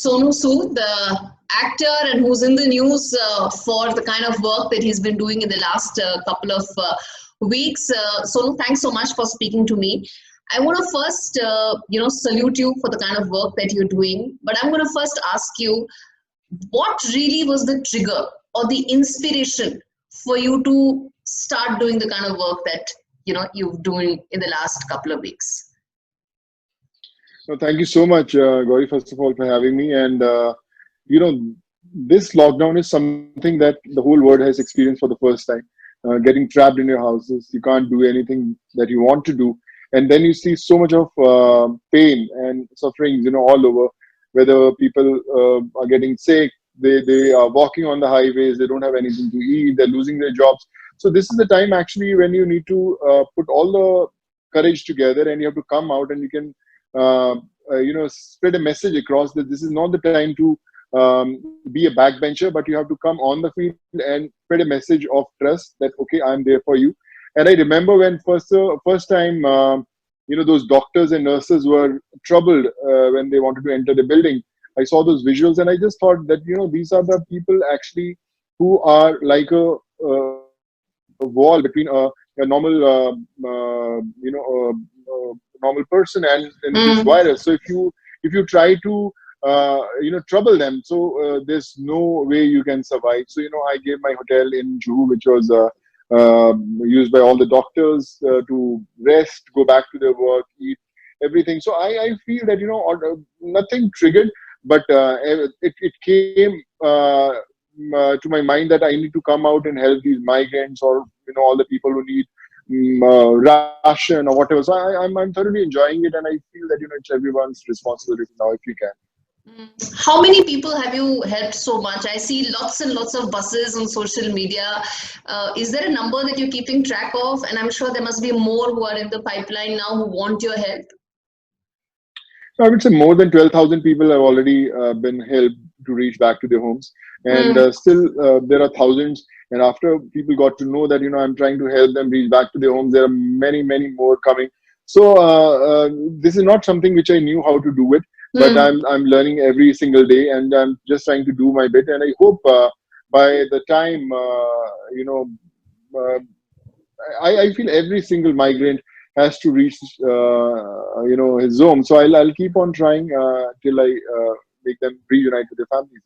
Sonu Sood, the actor and who's in the news for the kind of work that he's been doing in the last couple of weeks. Sonu, thanks so much for speaking to me. I want to first, salute you for the kind of work that you're doing. But I'm going to first ask you, what really was the trigger or the inspiration for you to start doing the kind of work that you've doing in the last couple of weeks? So thank you so much, Gaurie, first of all, for having me. And this lockdown is something that the whole world has experienced for the first time. Getting trapped in your houses, you can't do anything that you want to do, and then you see so much of pain and sufferings, all over. Whether people are getting sick, they are walking on the highways, they don't have anything to eat, they're losing their jobs. So this is the time actually when you need to put all the courage together, and you have to come out and you can spread a message across that this is not the time to be a backbencher, but you have to come on the field and spread a message of trust that, okay, I'm there for you. And I remember when first time, those doctors and nurses were troubled when they wanted to enter the building. I saw those visuals and I just thought that, these are the people actually who are like a wall between a normal, normal person and this virus. So if you try to trouble them, so there's no way you can survive. So I gave my hotel in Juhu, which was used by all the doctors to rest, go back to their work, eat everything. So I feel that nothing triggered, but it came to my mind that I need to come out and help these migrants or all the people who need ration or whatever. So I'm thoroughly enjoying it, and I feel that it's everyone's responsibility now if we can. How many people have you helped so much? I see lots and lots of buses on social media. Is there a number that you're keeping track of? And I'm sure there must be more who are in the pipeline now who want your help. So I would say more than 12,000 people have already been helped to reach back to their homes. And still there are thousands. And after people got to know that, I'm trying to help them reach back to their homes, there are many, many more coming. So this is not something which I knew how to do it. But I'm learning every single day, and I'm just trying to do my bit. And I hope by the time I feel every single migrant has to reach his home. So I'll keep on trying till I make them reunite with their families.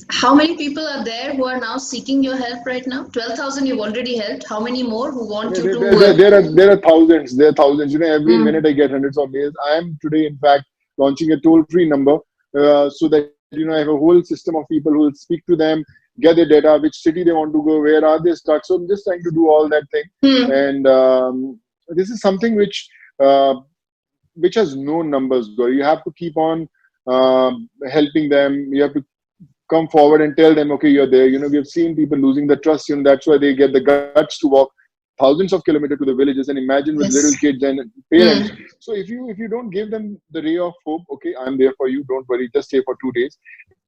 How many people are there who are now seeking your help right now? 12,000 you've already helped. How many more who want you to? There are thousands. There are thousands. Every minute I get hundreds of mails. I am today, in fact, launching a toll-free number so that I have a whole system of people who will speak to them, get their data, which city they want to go, where are they stuck. So I'm just trying to do all that thing. And this is something which has no numbers. You have to keep on helping them. You have to come forward and tell them, okay, you're there. We have seen people losing the trust. That's why they get the guts to walk thousands of kilometers to the villages, and imagine with little kids and parents. So if you don't give them the ray of hope, okay, I'm there for you, don't worry, just stay for 2 days.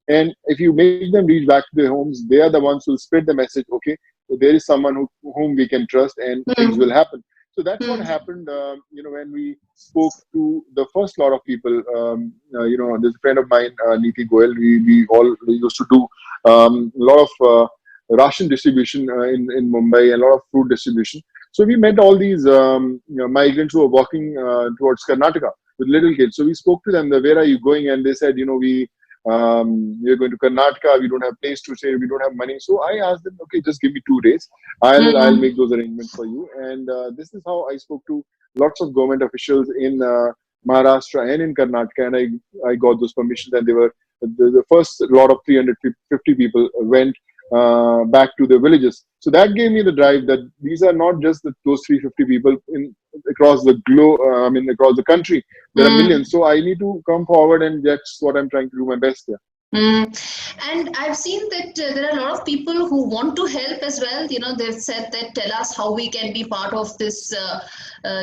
And if you make them reach back to their homes, they are the ones who spread the message, okay, so there is someone whom we can trust, and things will happen. So that's what happened, when we spoke to the first lot of people. There's a friend of mine, Niti Goel, we all used to do a lot of ration distribution in Mumbai, and a lot of food distribution. So we met all these migrants who were walking towards Karnataka with little kids. So we spoke to them, where are you going? And they said, we're going to Karnataka, we don't have place to stay, we don't have money. So I asked them, okay, just give me 2 days. I'll make those arrangements for you. And this is how I spoke to lots of government officials in Maharashtra and in Karnataka, and I got those permissions, and they were the first lot of 350 people went back to their villages. So that gave me the drive that these are not just those 350 people across the globe, across the country. There are millions. So I need to come forward, and that's what I'm trying to do my best there. And I've seen that there are a lot of people who want to help as well. They've said that tell us how we can be part of this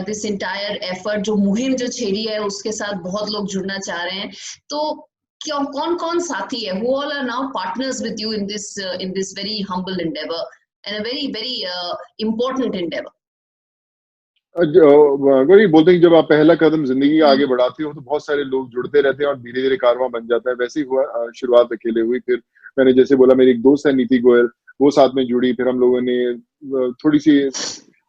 this entire effort. जो मुहिम जो छेड़ी है उसके साथ बहुत लोग जुड़ना चाह रहे हैं. तो कौन साथी है? Who all are now partners with you in this very humble endeavor and a very very important endeavor? Gauri बोलते हैं कि जब आप पहला कदम जिंदगी का आगे बढ़ाते हो तो बहुत सारे लोग जुड़ते रहते हैं और धीरे धीरे कारवां बन जाता है। वैसे ही हुआ। शुरुआत अकेले हुई, फिर मैंने जैसे बोला मेरी एक दोस्त है नीति गोयल, वो साथ में जुड़ी, फिर हम लोगों ने थोड़ी सी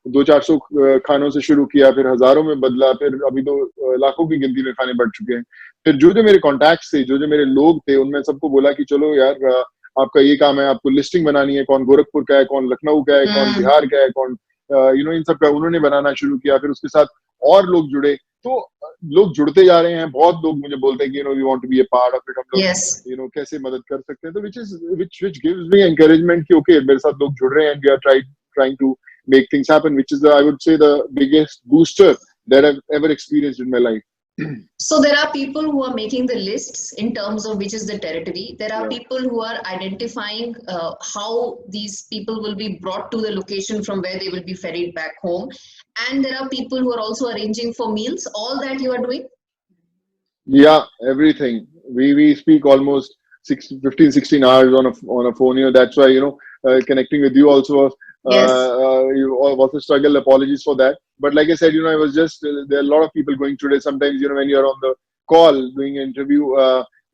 200-400 खानों से शुरू किया, फिर हजारों में बदला, फिर अभी तो लाखों की गिनती में खाने बढ़ चुके हैं। फिर जो जो मेरे कॉन्टैक्ट थे, जो जो मेरे लोग थे, उनमें सबको बोला कि चलो यार, आपका ये काम है, आपको लिस्टिंग बनानी है, कौन गोरखपुर का है, कौन लखनऊ का है, कौन बिहार का है, कौन इन सब का उन्होंने बनाना शुरू किया। फिर उसके साथ और लोग जुड़े, तो लोग जुड़ते जा रहे हैं। बहुत लोग मुझे बोलते हैं कि we want to be a part of it, हम लोग Yes. कैसे मदद कर सकते हैं। तो which gives me encouragement कि ओके मेरे साथ लोग जुड़ रहे हैं, and we are trying to make things happen, which is I would say the biggest booster that I've ever experienced in my life. So there are people who are making the lists in terms of which is the territory. There are people who are identifying how these people will be brought to the location from where they will be ferried back home. And there are people who are also arranging for meals. All that you are doing? Yeah, everything. We speak almost 15, 16 hours on a phone. That's why connecting with you also. Yes. You also struggle. Apologies for that. But like I said, I was just there are a lot of people going today. Sometimes when you're on the call doing an interview,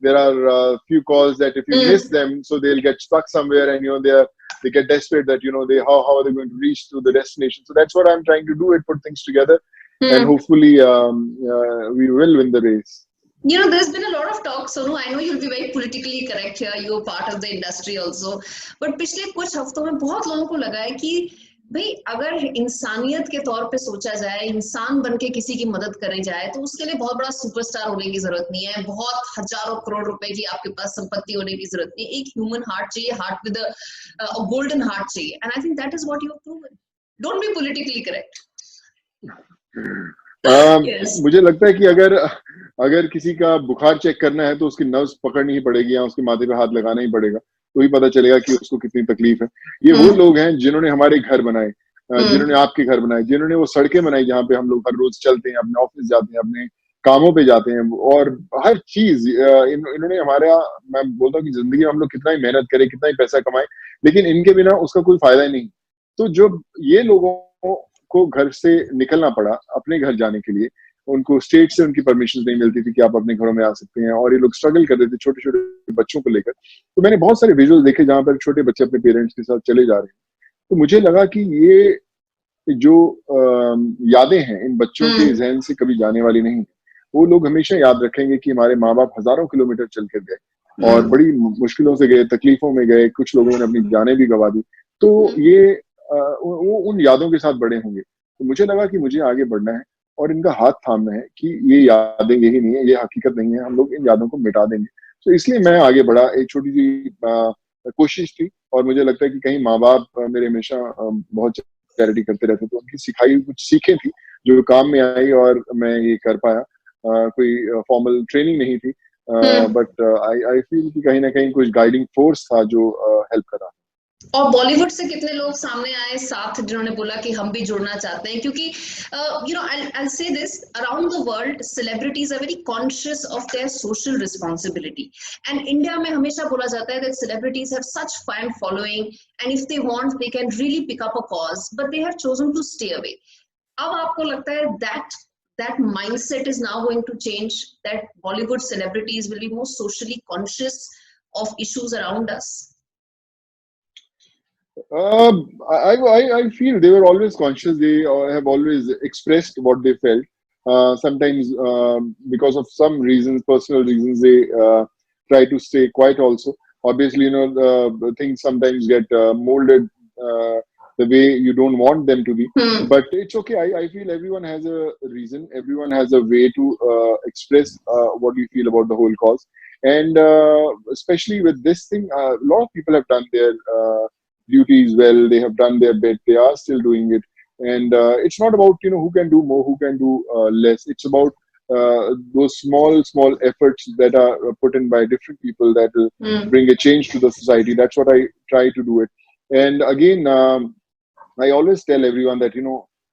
there are few calls that if you miss them, so they'll get stuck somewhere, and they get desperate that they how are they going to reach to the destination. So that's what I'm trying to do. It put things together, and hopefully we will win the race. There's been a lot of talk, Sonu. I know you'll be very politically correct here. You're part of the industry also. But पिछले कुछ हफ्तों में बहुत लोगों को लगा है कि भाई अगर इंसानियत के तौर पे सोचा जाए, इंसान बन के किसी की मदद करे जाए, तो उसके लिए बहुत बड़ा सुपरस्टार होने की जरूरत नहीं है, बहुत हजारों करोड़ रुपए की आपके पास संपत्ति होने की जरूरत नहीं है। एक ह्यूमन हार्ट चाहिए, heart with a golden heart चाहिए। And I think that is what you have proven. Don't be politically correct. मुझे लगता है कि अगर किसी का बुखार चेक करना है तो उसकी नब्ज पकड़नी ही पड़ेगी, या उसके माथे पे हाथ लगाना ही पड़ेगा, तो ही पता चलेगा कि उसको कितनी तकलीफ है। ये वो लोग हैं जिन्होंने हमारे घर बनाए, जिन्होंने आपके घर बनाए, जिन्होंने वो सड़कें बनाई जहाँ पे हम लोग हर रोज चलते हैं, अपने ऑफिस जाते हैं, अपने कामों पे जाते हैं, और हर चीज इन्होंने हमारा, मैं बोलता हूँ कि जिंदगी में हम लोग कितना ही मेहनत करें, कितना ही पैसा कमाए, लेकिन इनके बिना उसका कोई फायदा ही नहीं। तो जब ये लोगों को घर से निकलना पड़ा अपने घर जाने के लिए, उनको स्टेट से उनकी परमिशन नहीं मिलती थी कि आप अपने घरों में आ सकते हैं, और ये लोग स्ट्रगल कर रहे थे छोटे छोटे बच्चों को लेकर। तो मैंने बहुत सारे विजुअल देखे जहां पर छोटे बच्चे अपने पेरेंट्स के साथ चले जा रहे हैं। तो मुझे लगा कि ये जो यादें हैं इन बच्चों के जहन से कभी जाने वाली नहीं। वो लोग हमेशा याद रखेंगे कि हमारे माँ बाप हजारों किलोमीटर चल कर गए और बड़ी मुश्किलों से गए, तकलीफों में गए, कुछ लोगों ने अपनी जानें भी गंवा दी। तो ये वो उन यादों के साथ बड़े होंगे। तो मुझे लगा कि मुझे आगे बढ़ना है और इनका हाथ थामना है कि ये यादें यही नहीं है, ये हकीकत नहीं है, हम लोग इन यादों को मिटा देंगे। तो इसलिए मैं आगे बढ़ा। एक छोटी सी कोशिश थी, और मुझे लगता है कि कहीं माँ बाप मेरे हमेशा बहुत चैरिटी करते रहते, तो उनकी सिखाई कुछ सीखें थी जो काम में आई और मैं ये कर पाया। कोई फॉर्मल ट्रेनिंग नहीं थी, बट आई फील कि कहीं ना कहीं कुछ गाइडिंग फोर्स था जो हेल्प करा। और बॉलीवुड से कितने लोग सामने आए साथ जिन्होंने बोला कि हम भी जुड़ना चाहते हैं, क्योंकि I'll say this, around the world celebrities are very conscious of their social responsibility, and India में हमेशा बोला जाता है that celebrities have such fan following and if they want they can really pick up a cause, but they have chosen to stay away. अब आपको लगता है that mindset is now going to change, that Bollywood celebrities will be more socially conscious of issues around us? I feel they were always conscious. They have always expressed what they felt. Sometimes because of some reasons, personal reasons, they try to stay quiet also. Obviously, the things sometimes get molded the way you don't want them to be. But it's okay. I feel everyone has a reason. Everyone has a way to express what you feel about the whole cause. And especially with this thing, a lot of people have done their duties well. They have done their bit. They are still doing it. And it's not about who can do more, who can do less. It's about those small efforts that are put in by different people that will bring a change to the society. That's what I try to do it. And again, I always tell everyone that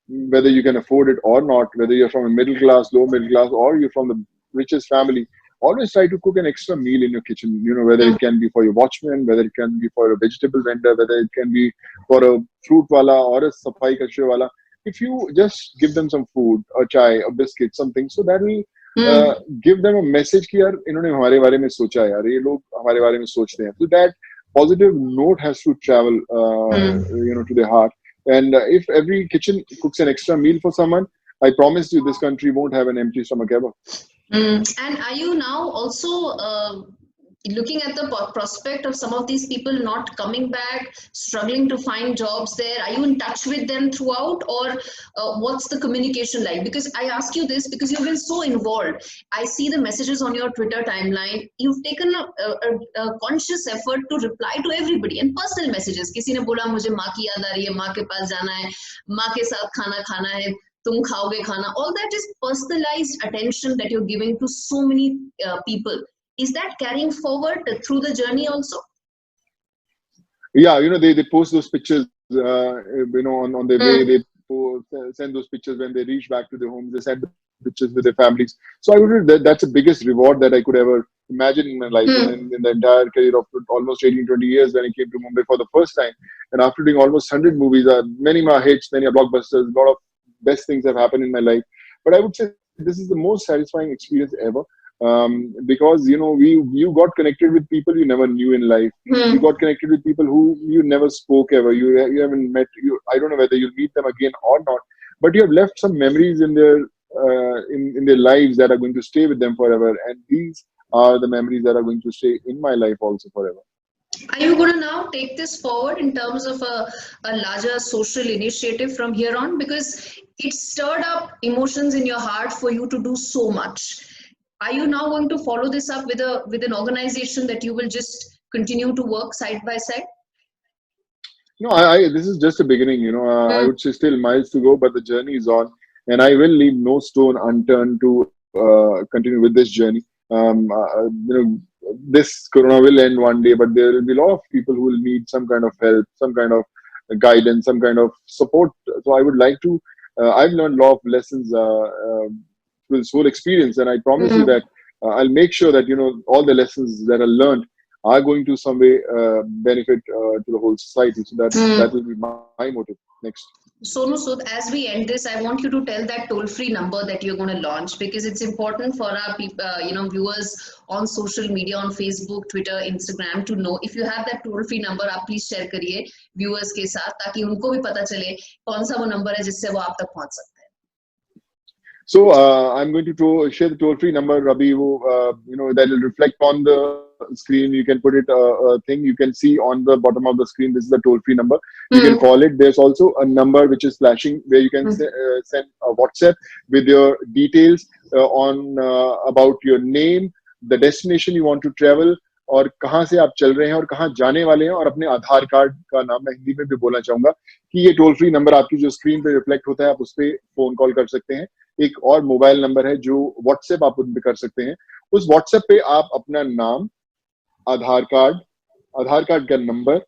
whether you can afford it or not, whether you're from a middle class, low middle class, or you're from the richest family, always try to cook an extra meal in your kitchen, whether it can be for your watchman, whether it can be for a vegetable vendor, whether it can be for a fruit wala or a safai kachre wala. if you just give them some food, a chai, a biscuit, something, so that will Hmm. give them a message कि यार इन्होंने हमारे बारे में सोचा यार, ये लोग हमारे बारे में सोचते हैं. So that positive note has to travel, Hmm. to the heart. And if every kitchen cooks an extra meal for someone, I promise you, this country won't have an empty stomach ever. And are you now also looking at the prospect of some of these people not coming back, struggling to find jobs there? Are you in touch with them throughout, or what's the communication like? Because I ask you this because you've been so involved. I see the messages on your Twitter timeline. You've taken a conscious effort to reply to everybody and personal messages. किसी ने बोला मुझे माँ की याद आ रही है, माँ के पास जाना है, माँ के साथ खाना खाना है, तुम खाओगे खाना. All that is personalized attention that you're giving to so many people. Is that carrying forward through the journey also? Yeah, they post those pictures, on their way. They send those pictures when they reach back to their homes. They send the pictures with their families. So I would that's the biggest reward that I could ever imagine in my life. In the entire career of almost 18, 20 years, when I came to Mumbai for the first time, and after doing almost 100 movies, many more hits, many blockbusters, a lot of best things have happened in my life. But I would say this is the most satisfying experience ever. Because you got connected with people you never knew in life. You got connected with people who you never spoke ever. You haven't met. I don't know whether you'll meet them again or not, but you have left some memories in their in their lives that are going to stay with them forever. And these are the memories that are going to stay in my life also forever. Are you going to now take this forward in terms of a larger social initiative from here on? Because it stirred up emotions in your heart for you to do so much. Are you now going to follow this up with an organization that you will just continue to work side by side? No, this is just a beginning. I would say still miles to go, but the journey is on, and I will leave no stone unturned to continue with this journey. This corona will end one day, but there will be a lot of people who will need some kind of help, some kind of guidance, some kind of support. So I would like to. I've learned a lot of lessons through this whole experience, and I promise you that I'll make sure that all the lessons that I learned are going to some way benefit to the whole society. So that will be my motive next. Sonu Sood, as we end this, I want you to tell that toll-free number that you're going to launch, because it's important for our viewers on social media, on Facebook, Twitter, Instagram, to know. If you have that toll-free number, आप please share करिए viewers के साथ, ताकि उनको भी पता चले कौन सा वो number है जिससे वो आप तक पहुंच सकते हैं. So I'm going to share the toll-free number, Rabi. That will reflect on the screen. You can put it a thing. You can see on the bottom of the screen. This is the toll-free number. You can call it. There's also a number which is flashing where you can send a WhatsApp with your details on about your name, the destination you want to travel, और कहाँ से आप चल रहे हैं और कहाँ जाने वाले हैं, और अपने आधार कार्ड का नाम मैं हिंदी में भी बोलना चाहूंगा कि ये टोल फ्री नंबर आपकी जो स्क्रीन पे रिफ्लेक्ट होता है, आप उस पर फोन कॉल कर सकते हैं. एक और मोबाइल नंबर है जो व्हाट्सएप आप उन पे कर सकते हैं. उस व्हाट्सएप पे आप अपना नाम, आधार कार्ड का नंबर,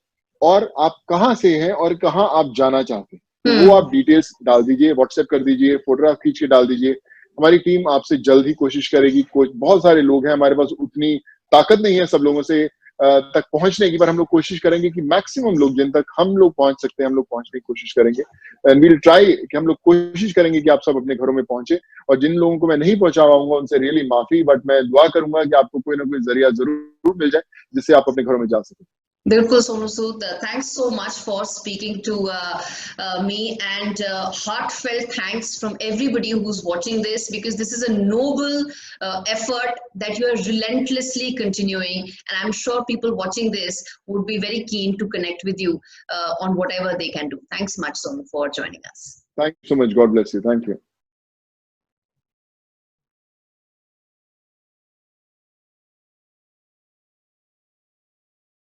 और आप कहाँ से हैं और कहाँ आप जाना चाहते हैं, तो वो आप डिटेल्स डाल दीजिए, व्हाट्सएप कर दीजिए, फोटोग्राफ खींच के डाल दीजिए. हमारी टीम आपसे जल्द ही कोशिश करेगी. बहुत सारे लोग हैं, हमारे पास उतनी ताकत नहीं है सब लोगों से तक पहुंचने की, पर हम लोग कोशिश करेंगे कि मैक्सिमम लोग जिन तक हम लोग पहुंच सकते हैं, हम लोग पहुंचने की कोशिश करेंगे. एंड वील ट्राई कि हम लोग कोशिश करेंगे कि आप सब अपने घरों में पहुंचे. और जिन लोगों को मैं नहीं पहुंचा पाऊंगा उनसे रियली माफी, बट मैं दुआ करूंगा कि आपको कोई ना कोई जरिया जरूर मिल जाए जिससे आप अपने घरों में जा सकें. Bilkul, Sonu Sood, thanks so much for speaking to me, and heartfelt thanks from everybody who's watching this, because this is a noble effort that you are relentlessly continuing, and I'm sure people watching this would be very keen to connect with you on whatever they can do. Thanks much, Sonu, for joining us. Thank you so much. God bless you. Thank you.